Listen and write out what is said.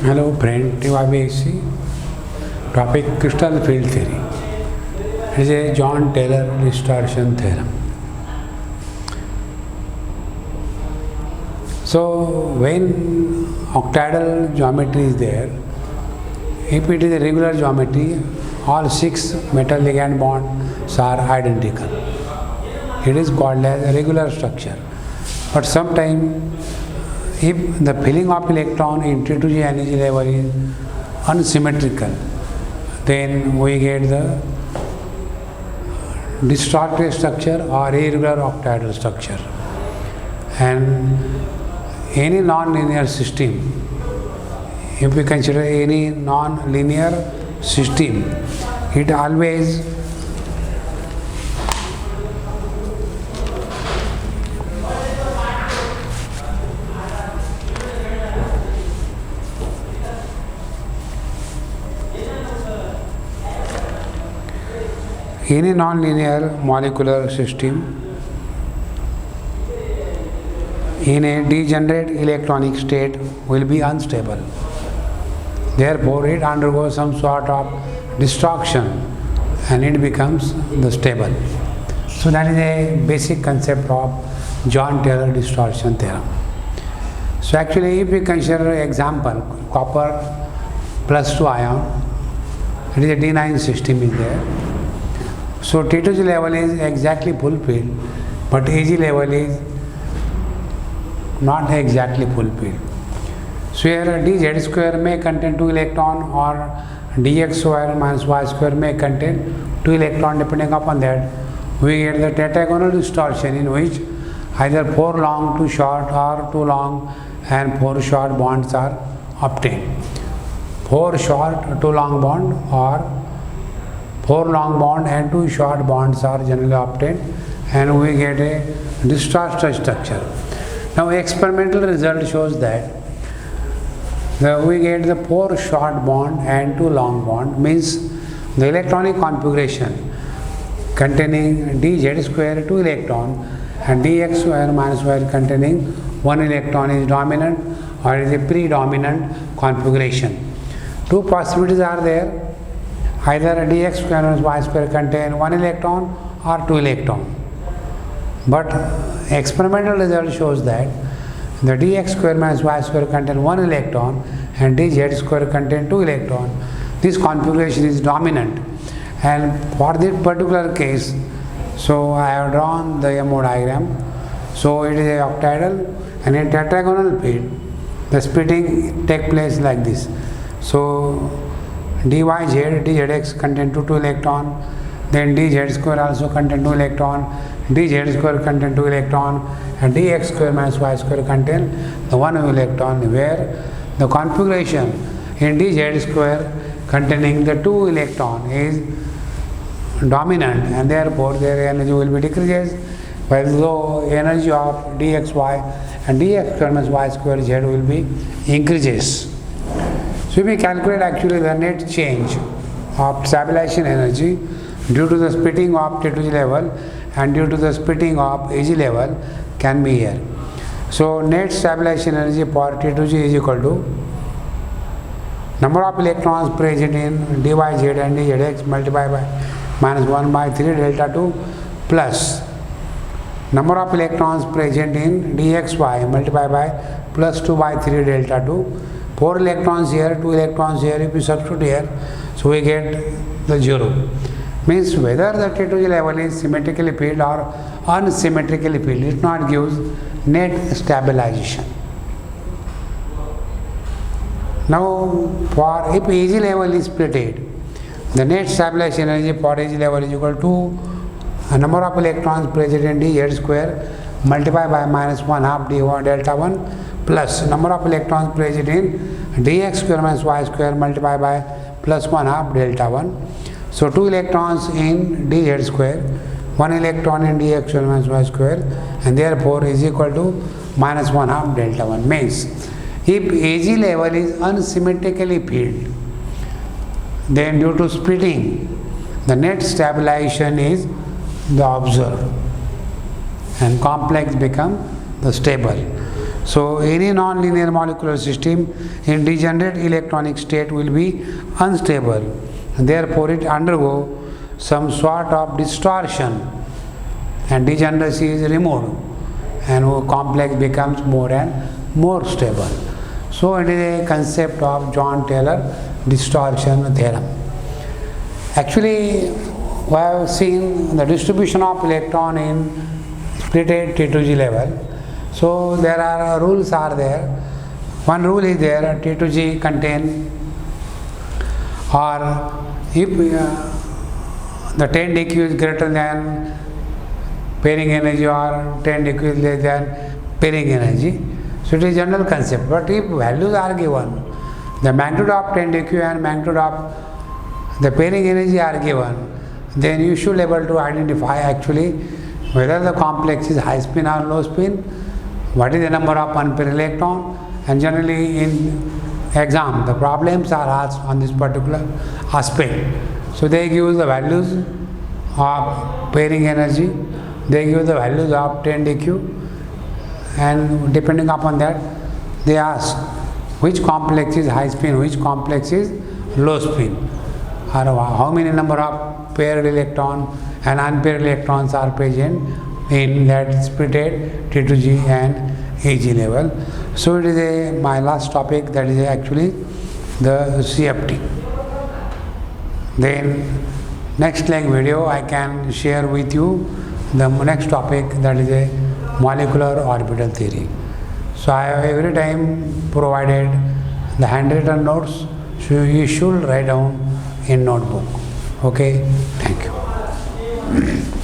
Hello friend, TYBC. Topic crystal field theory. It is a John Taylor distortion theorem. So when octahedral geometry is there, if it is a regular geometry, all 6 metal ligand bonds are identical. It is called as a regular structure. But sometimes if the filling of electron in T2G energy level is unsymmetrical, then we get the distorted structure or irregular octahedral structure. And any non-linear system, if we consider any non-linear system, it always any non-linear molecular system in a degenerate electronic state will be unstable. Therefore, it undergoes some sort of distortion and it becomes the stable. So that is a basic concept of John Taylor distortion theorem. So actually, if we consider example, copper plus 2 ion, it is a D9 system is there. So T2G level is exactly fulfilled, but Ag level is not exactly fulfilled. So here dz square may contain 2 electron or dx square minus y square may contain 2 electron. Depending upon that, we get the tetragonal distortion in which either 4 long, 2 short, or 2 long and 4 short bonds are obtained. 4 short, 2 long bond, or 4 long bond and 2 short bonds are generally obtained, and we get a distorted structure. Now experimental result shows that we get the 4 short bond and 2 long bond, means the electronic configuration containing dz square 2 electron and dx square minus y containing 1 electron is dominant or is a predominant configuration. 2 possibilities are there. Either dx square minus y square contain 1 electron or 2 electron. But experimental result shows that the dx square minus y square contain 1 electron and dz square contain 2 electron. This configuration is dominant. And for this particular case, so I have drawn the MO diagram. So it is a octahedral and a tetragonal field. The splitting take place like this. So dyz, dzx contain 2 electron, then dz square also contain 2 electron, dz square contain 2 electron, and dx square minus y square contain the 1 electron, where the configuration in dz square containing the 2 electron is dominant, and therefore their energy will be decreases, while the energy of dxy and dx square minus y square z will be increases. So we calculate actually the net change of stabilization energy due to the splitting of T2G level and due to the splitting of Ag level can be here. So net stabilization energy for T2G is equal to number of electrons present in dyz and dzx multiplied by minus 1 by 3 delta 2 plus number of electrons present in dxy multiplied by plus 2 by 3 delta 2. 4 electrons here, 2 electrons here, if we substitute here, so we get the 0. Means whether the T2G level is symmetrically filled or unsymmetrically filled, it not gives net stabilization. Now, for if Ag level is splitted, the net stabilization energy for Ag level is equal to a number of electrons present in dz square multiplied by minus 1/2 d1 delta 1 plus number of electrons present in dx square minus y square multiplied by plus 1/2 delta 1. So 2 electrons in dz square, 1 electron in dx square minus y square, and therefore is equal to minus 1/2 delta 1. Means if Ag level is unsymmetrically filled, then due to splitting, the net stabilization is the observed and complex become the stable. So any non-linear molecular system in degenerate electronic state will be unstable, and therefore it undergo some sort of distortion, and degeneracy is removed, and complex becomes more and more stable. So it is a concept of John Taylor distortion theorem. Actually, we have seen the distribution of electron in splitted T2G level. So there are rules are there. One rule is there: T2G contain, or if the 10 dq is greater than pairing energy, or 10 dq is less than pairing energy. So it is general concept. But if values are given, the magnitude of 10 dq and magnitude of the pairing energy are given, then you should be able to identify actually whether the complex is high spin or low spin, what is the number of unpaired electron, and generally in exam the problems are asked on this particular aspect. So they give the values of pairing energy, they give the values of 10 dq, and depending upon that they ask which complex is high spin, which complex is low spin, or how many number of paired electron and unpaired electrons are present in that splitted T2G and AG level. So it is my last topic, that is actually the CFT. Then next like video I can share with you the next topic, that is a molecular orbital theory. So I have every time provided the handwritten notes, so you should write down in notebook. Okay, thank you.